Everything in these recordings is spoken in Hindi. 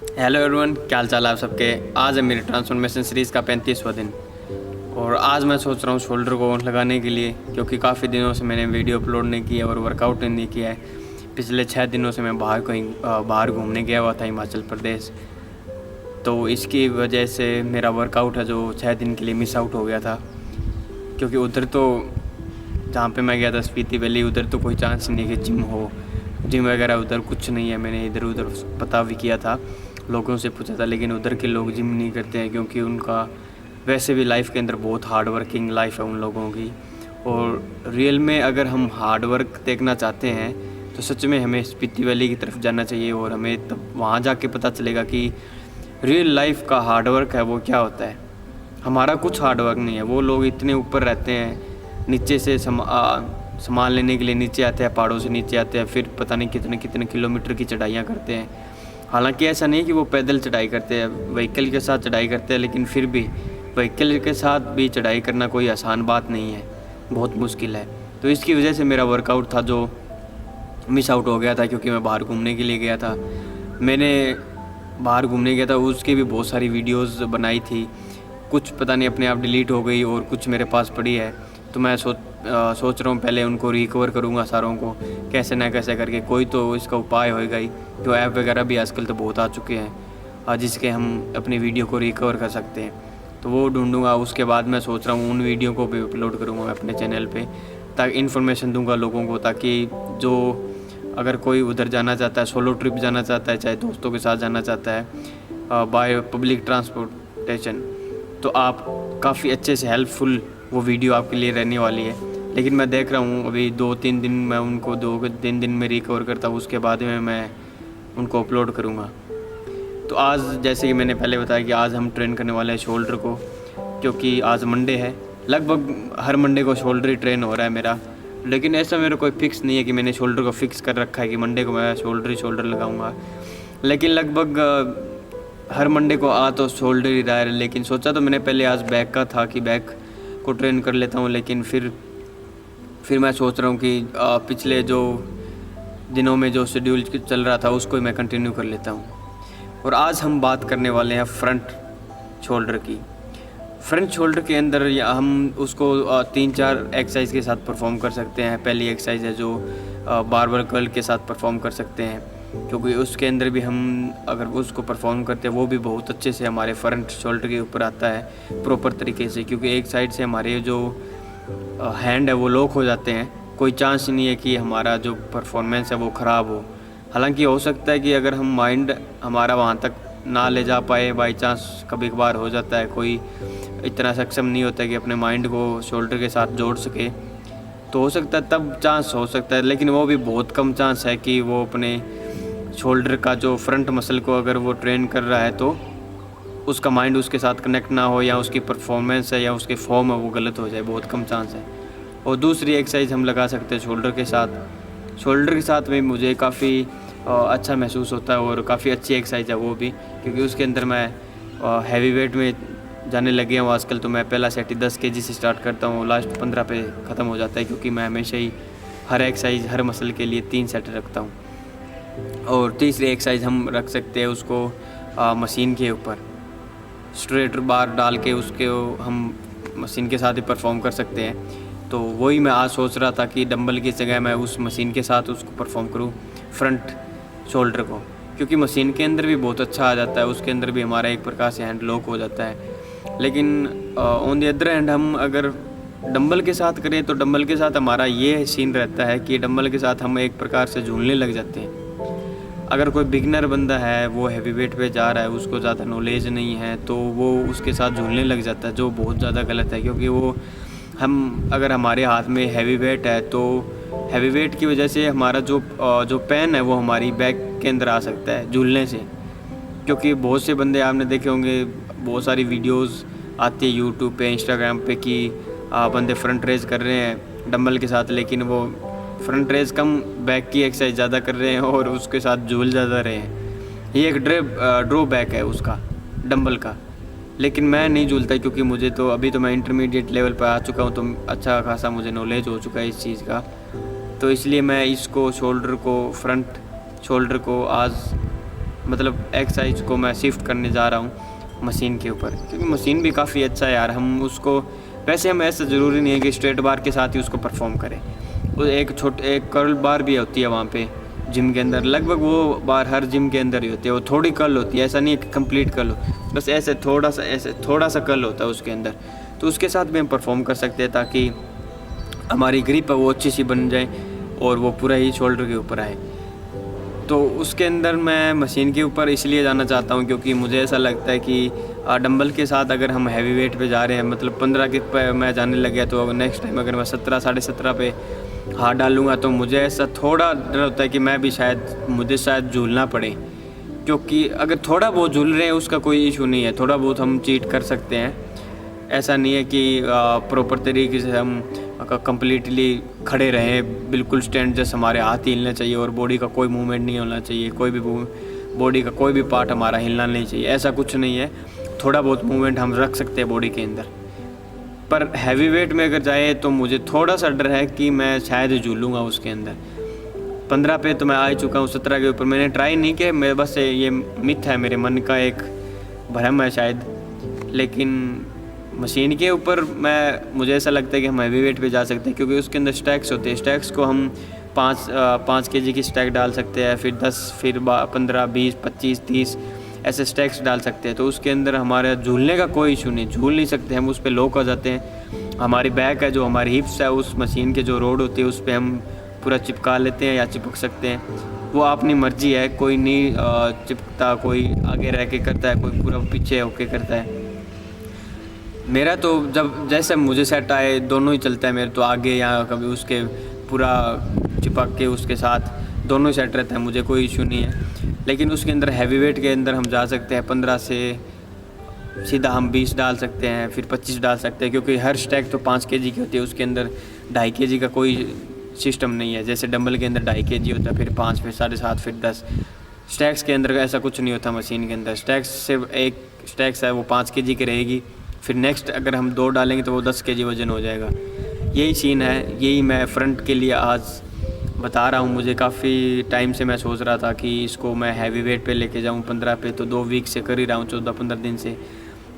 हेलो एवरीवन, क्या हाल चाल है आप सबके। आज है मेरी ट्रांसफॉर्मेशन सीरीज़ का 35वां दिन और आज मैं सोच रहा हूँ शोल्डर को लगाने के लिए, क्योंकि काफ़ी दिनों से मैंने वीडियो अपलोड नहीं किया और वर्कआउट नहीं किया है। पिछले 6 दिनों से मैं बाहर घूमने गया हुआ था, हिमाचल प्रदेश। तो इसकी वजह से मेरा वर्कआउट है जो 6 दिन के लिए मिस आउट हो गया था, क्योंकि उधर तो जहाँ पे मैं गया था स्पीति वैली, उधर तो कोई चांस ही नहीं कि जिम हो। जिम वगैरह उधर कुछ नहीं है। मैंने इधर उधर पता भी किया था, लोगों से पूछा था, लेकिन उधर के लोग जिम नहीं करते हैं, क्योंकि उनका वैसे भी लाइफ के अंदर बहुत हार्ड वर्किंग लाइफ है उन लोगों की। और रियल में अगर हम हार्ड वर्क देखना चाहते हैं तो सच में हमें स्पीति वैली की तरफ जाना चाहिए, और हमें तब वहाँ जाके पता चलेगा कि रियल लाइफ का हार्ड वर्क है वो क्या होता है। हमारा कुछ हार्ड वर्क नहीं है। वो लोग इतने ऊपर रहते हैं, नीचे से सामान लेने के लिए नीचे आते हैं, पहाड़ों से नीचे आते हैं, फिर पता नहीं कितने कितने किलोमीटर की चढ़ाइयाँ करते हैं। हालांकि ऐसा नहीं कि वो पैदल चढ़ाई करते हैं, व्हीकल के साथ चढ़ाई करते हैं, लेकिन फिर भी व्हीकल के साथ भी चढ़ाई करना कोई आसान बात नहीं है, बहुत मुश्किल है। तो इसकी वजह से मेरा वर्कआउट था जो मिस आउट हो गया था, क्योंकि मैं बाहर घूमने के लिए गया था। मैंने बाहर घूमने गया था, उसकी भी बहुत सारी वीडियोस बनाई थी, कुछ पता नहीं अपने आप डिलीट हो गई और कुछ मेरे पास पड़ी है। तो मैं सोच रहा हूँ पहले उनको रिकवर करूँगा सारों को, कैसे ना कैसे करके। कोई तो इसका उपाय होएगा ही। जो ऐप वगैरह भी आजकल तो बहुत आ चुके हैं जिसके हम अपनी वीडियो को रिकवर कर सकते हैं, तो वो ढूंढूंगा। उसके बाद मैं सोच रहा हूँ उन वीडियो को भी अपलोड करूँगा मैं अपने चैनल पे, ताकि इन्फॉर्मेशन दूंगा लोगों को, ताकि जो अगर कोई उधर जाना चाहता है, सोलो ट्रिप जाना चाहता है, चाहे दोस्तों के साथ जाना चाहता है बाय पब्लिक ट्रांसपोर्टेशन, तो आप काफ़ी अच्छे से हेल्पफुल वो वीडियो आपके लिए रहने वाली है। लेकिन मैं देख रहा हूँ अभी 2-3 दिन मैं उनको 2-3 दिन में रिकवर करता हूँ, उसके बाद में मैं उनको अपलोड करूँगा। तो आज जैसे कि मैंने पहले बताया कि आज हम ट्रेन करने वाले हैं शोल्डर को, क्योंकि आज मंडे है। लगभग हर मंडे को शोल्डर ही ट्रेन हो रहा है मेरा, लेकिन ऐसा मेरा कोई फिक्स नहीं है कि मैंने शोल्डर को फिक्स कर रखा है कि मंडे को मैं शोल्डर लगाऊंगा। लेकिन लगभग हर मंडे को तो शोल्डर ही रहा है। लेकिन सोचा तो मैंने पहले आज बैक का था कि बैक को ट्रेन कर लेता हूँ, लेकिन फिर मैं सोच रहा हूँ कि पिछले जो दिनों में जो शेड्यूल चल रहा था उसको ही मैं कंटिन्यू कर लेता हूँ। और आज हम बात करने वाले हैं फ्रंट शोल्डर की। फ्रंट शोल्डर के अंदर हम उसको 3-4 एक्सरसाइज के साथ परफॉर्म कर सकते हैं। पहली एक्सरसाइज है जो बारबल कर्ल के साथ परफॉर्म कर सकते हैं, क्योंकि उसके अंदर भी हम अगर उसको परफॉर्म करते हैं वो भी बहुत अच्छे से हमारे फ्रंट शोल्डर के ऊपर आता है प्रॉपर तरीके से, क्योंकि एक साइड से हमारे जो हैंड है वो लॉक हो जाते हैं। कोई चांस ही नहीं है कि हमारा जो परफॉर्मेंस है वो ख़राब हो। हालांकि हो सकता है कि अगर हम माइंड हमारा वहाँ तक ना ले जा पाए, बाई चांस कभी कभार हो जाता है, कोई इतना सक्षम नहीं होता कि अपने माइंड को शोल्डर के साथ जोड़ सके, तो हो सकता है तब चांस हो सकता है। लेकिन वो भी बहुत कम चांस है कि वो अपने शोल्डर का जो फ्रंट मसल को अगर वो ट्रेन कर रहा है तो उसका माइंड उसके साथ कनेक्ट ना हो, या उसकी परफॉर्मेंस है या उसके फॉर्म है वो गलत हो जाए, बहुत कम चांस है। और दूसरी एक्सरसाइज हम लगा सकते हैं शोल्डर के साथ। शोल्डर के साथ में मुझे काफ़ी अच्छा महसूस होता है और काफ़ी अच्छी एक्सरसाइज है वो भी, क्योंकि उसके अंदर मैं हैवी वेट में जाने लगे हूँ आजकल। तो मैं पहला सेट ही 10 kg से स्टार्ट करता हूँ, लास्ट 15 पे ख़त्म हो जाता है, क्योंकि मैं हमेशा ही हर एक्सरसाइज हर मसल के लिए 3 सेट रखता हूँ। और तीसरी एक्सरसाइज हम रख सकते हैं उसको मशीन के ऊपर स्ट्रेट बार डाल के, उसके हम मशीन के साथ ही परफॉर्म कर सकते हैं। तो वही मैं आज सोच रहा था कि डंबल की जगह मैं उस मशीन के साथ उसको परफॉर्म करूँ फ्रंट शोल्डर को, क्योंकि मशीन के अंदर भी बहुत अच्छा आ जाता है, उसके अंदर भी हमारा एक प्रकार से हैंड लॉक हो जाता है। लेकिन ऑन द अदर हैंड हम अगर डंबल के साथ करें तो डंबल के साथ हमारा ये सीन रहता है कि डंबल के साथ हम एक प्रकार से झूलने लग जाते हैं। अगर कोई बिगनर बंदा है, वो हैवी वेट पे जा रहा है, उसको ज़्यादा नॉलेज नहीं है, तो वो उसके साथ झूलने लग जाता है, जो बहुत ज़्यादा गलत है। क्योंकि वो हम अगर हमारे हाथ में हैवी वेट है तो हैवी वेट की वजह से हमारा जो पेन है वो हमारी बैक के अंदर आ सकता है झूलने से। क्योंकि बहुत से बंदे आपने देखे होंगे, बहुत सारी वीडियोस आती है यूट्यूब पे, इंस्टाग्राम पे कि बंदे फ्रंट रेज कर रहे हैं डंबल के साथ, लेकिन वो फ्रंट रेज कम बैक की एक्सरसाइज ज़्यादा कर रहे हैं और उसके साथ झूल ज़्यादा रहे हैं। ये एक ड्रॉबैक है उसका डंबल का। लेकिन मैं नहीं झूलता, क्योंकि मुझे तो अभी तो मैं इंटरमीडिएट लेवल पर आ चुका हूँ, तो अच्छा खासा मुझे नॉलेज हो चुका है इस चीज़ का। तो इसलिए मैं इसको फ्रंट शोल्डर को आज मतलब एक्सरसाइज को मैं शिफ्ट करने जा रहा हूँ मशीन के ऊपर, क्योंकि मशीन भी काफ़ी अच्छा है यार। हम उसको वैसे हम ऐसा ज़रूरी नहीं है कि स्ट्रेट बार के साथ ही उसको परफॉर्म करें। वो एक कर्ल बार भी होती है वहाँ पे जिम के अंदर, लगभग वो बार हर जिम के अंदर ही होती है। वो थोड़ी कर्ल होती है, ऐसा नहीं है कि कंप्लीट कर्ल हो, बस ऐसे थोड़ा सा कर्ल होता है उसके अंदर। तो उसके साथ भी हम परफॉर्म कर सकते हैं ताकि हमारी ग्रिप है वो अच्छी सी बन जाए और वो पूरा ही शोल्डर के ऊपर आए। तो उसके अंदर मैं मशीन के ऊपर इसलिए जाना चाहता हूँ क्योंकि मुझे ऐसा लगता है कि डंबल के साथ अगर हम हैवी वेट पे जा रहे हैं, मतलब 15 के पे मैं जाने लग गया, तो नेक्स्ट टाइम अगर मैं 17 साढ़े 17 पे हाथ डालूँगा तो मुझे ऐसा थोड़ा डर होता है कि मैं भी मुझे शायद झूलना पड़े। क्योंकि अगर थोड़ा बहुत झूल रहे हैं उसका कोई इशू नहीं है, थोड़ा बहुत हम चीट कर सकते हैं। ऐसा नहीं है कि प्रॉपर तरीके से हम कंप्लीटली खड़े रहें, बिल्कुल स्टैंड जैसे हमारे हाथ हिलने चाहिए और बॉडी का कोई मूवमेंट नहीं होना चाहिए, कोई भी बॉडी का कोई भी पार्ट हमारा हिलना नहीं चाहिए, ऐसा कुछ नहीं है। थोड़ा बहुत मूवमेंट हम रख सकते हैं बॉडी के अंदर। पर हैवी वेट में अगर जाए तो मुझे थोड़ा सा डर है कि मैं शायद झूलूँगा उसके अंदर। 15 पे तो मैं आ चुका हूँ, 17 के ऊपर मैंने ट्राई नहीं किया, मेरे बस ये मिथ है, मेरे मन का एक भ्रम है शायद। लेकिन मशीन के ऊपर मुझे ऐसा लगता है कि हम हैवी वेट पे जा सकते हैं क्योंकि उसके अंदर स्टैक्स होते हैं। स्टैक्स को हम 5 केजी की स्टैक डाल सकते हैं, फिर 10, फिर 15, 20, 25, 30 ऐसे स्टैक्स डाल सकते हैं। तो उसके अंदर हमारे झूलने का कोई इशू नहीं, झूल नहीं सकते हम, उस पर लॉक हो जाते हैं। हमारी बैक है, जो हमारी हिप्स है, उस मशीन के जो रोड होती है उस पर हम पूरा चिपका लेते हैं या चिपक सकते हैं, वो अपनी मर्जी है। कोई नहीं चिपकता, कोई आगे रह के करता है, कोई पूरा पीछे होके करता है। मेरा तो जब जैसे मुझे सेट आए दोनों ही चलता है मेरे, तो आगे या कभी उसके पूरा चिपक के उसके साथ दोनों ही सेट रहता है, मुझे कोई इशू नहीं है। लेकिन उसके अंदर हैवी वेट के अंदर हम जा सकते हैं 15 से सीधा हम 20 डाल सकते हैं, फिर 25 डाल सकते हैं, क्योंकि हर स्टैक तो 5 केजी की होती है, उसके अंदर 2.5 केजी का कोई सिस्टम नहीं है। जैसे डंबल के अंदर 2.5 केजी होता है, फिर 5, फिर 7.5, फिर 10। स्टैक्स के अंदर ऐसा कुछ नहीं होता मशीन के अंदर। स्टैक्स सिर्फ एक स्टैक्स है वो 5 केजी की रहेगी, फिर नेक्स्ट अगर हम 2 डालेंगे तो वो 10 केजी वज़न हो जाएगा। यही सीन है, यही मैं फ्रंट के लिए आज बता रहा हूँ। मुझे काफ़ी टाइम से मैं सोच रहा था कि इसको मैं हैवी वेट पे लेके जाऊँ 15 पे, तो 2 वीक से कर ही रहा हूँ, 14-15 दिन से।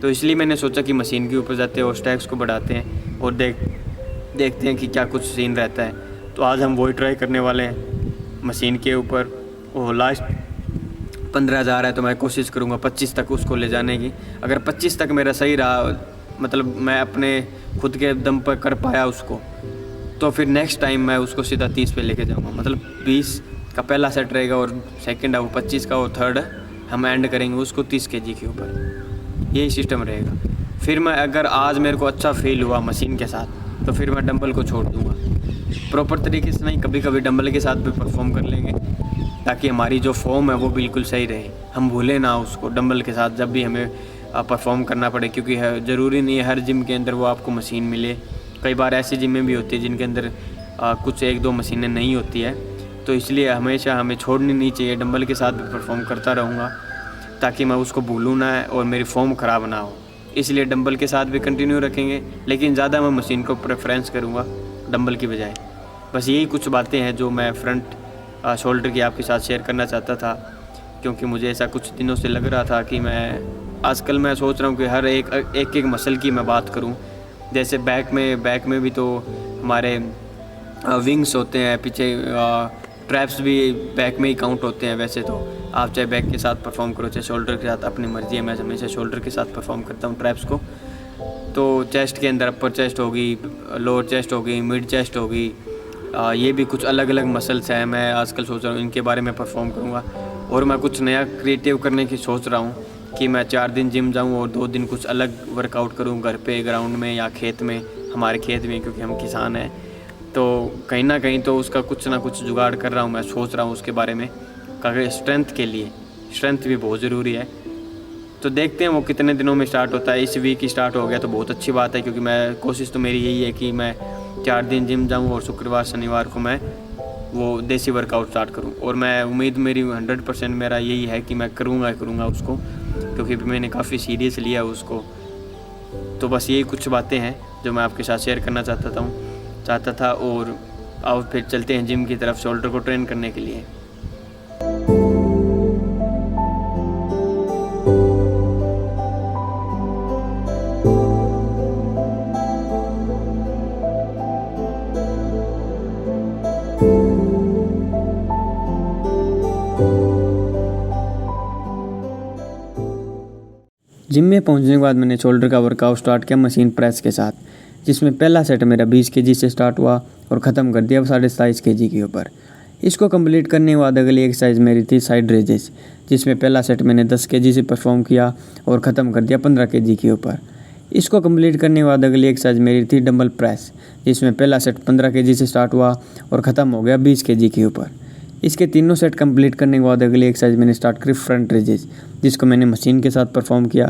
तो इसलिए मैंने सोचा कि मशीन के ऊपर जाते हैं और स्टैक्स को बढ़ाते हैं और देखते हैं कि क्या कुछ सीन रहता है। तो आज हम वही ट्राई करने वाले हैं मशीन के ऊपर। और लास्ट 15,000 है तो मैं कोशिश करूँगा 25 तक उसको ले जाने की। अगर 25 तक मेरा सही रहा, मतलब मैं अपने खुद के दम पर कर पाया उसको, तो फिर नेक्स्ट टाइम मैं उसको सीधा 30 पे लेके जाऊँगा। मतलब 20 का पहला सेट रहेगा और सेकंड है वो 25 का, और थर्ड हम एंड करेंगे उसको 30 केजी के ऊपर। यही सिस्टम रहेगा। फिर मैं अगर आज मेरे को अच्छा फील हुआ मशीन के साथ तो फिर मैं डंबल को छोड़ दूँगा। प्रॉपर तरीके से नहीं, कभी कभी डंबल के साथ भी परफॉर्म कर लेंगे ताकि हमारी जो फॉर्म है वो बिल्कुल सही रहे, हम भूलें ना उसको डंबल के साथ जब भी हमें परफॉर्म करना पड़े। क्योंकि ज़रूरी नहीं है हर जिम के अंदर वो आपको मशीन मिले। कई बार ऐसी जिमें भी होती है जिनके अंदर कुछ 1-2 मशीनें नहीं होती है, तो इसलिए हमेशा हमें छोड़नी नहीं चाहिए। डंबल के साथ भी परफॉर्म करता रहूँगा ताकि मैं उसको भूलूँ ना और मेरी फॉर्म ख़राब ना हो। इसलिए डंबल के साथ भी कंटिन्यू रखेंगे, लेकिन ज़्यादा मैं मशीन को प्रेफरेंस करूँगा डंबल की बजाय। बस यही कुछ बातें हैं जो मैं फ्रंट शोल्डर की आपके साथ शेयर करना चाहता था, क्योंकि मुझे ऐसा कुछ दिनों से लग रहा था कि आजकल मैं सोच रहा हूँ कि हर एक मसल की मैं बात करूँ। जैसे बैक में भी तो हमारे विंग्स होते हैं, पीछे ट्रैप्स भी बैक में ही काउंट होते हैं। वैसे तो आप चाहे बैक के साथ परफॉर्म करो चाहे शोल्डर के साथ, अपनी मर्जी है। मैं हमेशा शोल्डर के साथ परफॉर्म करता हूँ ट्रैप्स को। तो चेस्ट के अंदर अपर चेस्ट होगी, लोअर चेस्ट होगी, मिड चेस्ट होगी, ये भी कुछ अलग अलग मसल्स हैं। मैं आजकल सोच रहा हूँ इनके बारे में परफॉर्म करूँगा। और मैं कुछ नया क्रिएटिव करने की सोच रहा हूँ कि मैं 4 दिन जिम जाऊँ और 2 दिन कुछ अलग वर्कआउट करूँ घर पे, ग्राउंड में या खेत में, हमारे खेत में, क्योंकि हम किसान हैं। तो कहीं ना कहीं तो उसका कुछ ना कुछ जुगाड़ कर रहा हूँ, मैं सोच रहा हूँ उसके बारे में। क्योंकि स्ट्रेंथ के लिए स्ट्रेंथ भी बहुत ज़रूरी है। तो देखते हैं वो कितने दिनों में स्टार्ट होता है। इस वीक ही स्टार्ट हो गया तो बहुत अच्छी बात है, क्योंकि मैं कोशिश तो मेरी यही है कि मैं 4 दिन जिम जाऊँ और शुक्रवार शनिवार को मैं वो देसी वर्कआउट स्टार्ट करूँ। और मैं उम्मीद मेरी 100% मेरा यही है कि मैं करूँगा उसको, क्योंकि मैंने काफ़ी सीरियस लिया उसको। तो बस यही कुछ बातें हैं जो मैं आपके साथ शेयर करना चाहता था। और अब फिर चलते हैं जिम की तरफ शोल्डर को ट्रेन करने के लिए। जिम में पहुंचने के बाद मैंने शोल्डर का वर्कआउट स्टार्ट किया मशीन प्रेस के साथ, जिसमें पहला सेट मेरा 20 kg से स्टार्ट हुआ और ख़त्म कर दिया 27.5 kg के ऊपर। इसको कंप्लीट करने के बाद अगली एक्सरसाइज मेरी थी साइड रेजेस, जिसमें पहला सेट मैंने 10 kg से परफॉर्म किया और ख़त्म कर दिया 15 kg के ऊपर। इसको कंप्लीट करने के बाद अगली एक्सरसाइज मेरी थी डंबल प्रेस, जिसमें पहला सेट 15 kg से स्टार्ट हुआ और ख़त्म हो गया 20 kg के ऊपर। इसके तीनों सेट कंप्लीट करने के बाद अगली एक्सरसाइज मैंने स्टार्ट करी फ्रंट रेजेस, जिसको मैंने मशीन के साथ परफॉर्म किया,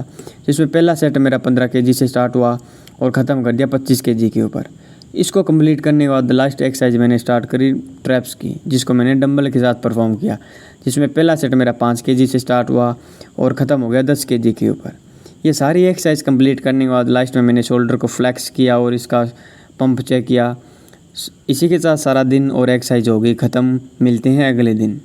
जिसमें पहला सेट मेरा 15 kg से स्टार्ट हुआ और ख़त्म कर दिया 25 kg के ऊपर। इसको कंप्लीट करने के बाद लास्ट एक्सरसाइज मैंने स्टार्ट करी ट्रैप्स की, जिसको मैंने डंबल के साथ परफॉर्म किया, जिसमें पहला सेट मेरा 5 kg से स्टार्ट हुआ और ख़त्म हो गया 10 kg के ऊपर। ये सारी एक्सरसाइज कंप्लीट करने के बाद लास्ट में मैंने शोल्डर को फ्लैक्स किया और इसका पंप चेक किया। इसी के साथ सारा दिन और एक्सरसाइज हो गई ख़त्म। मिलते हैं अगले दिन।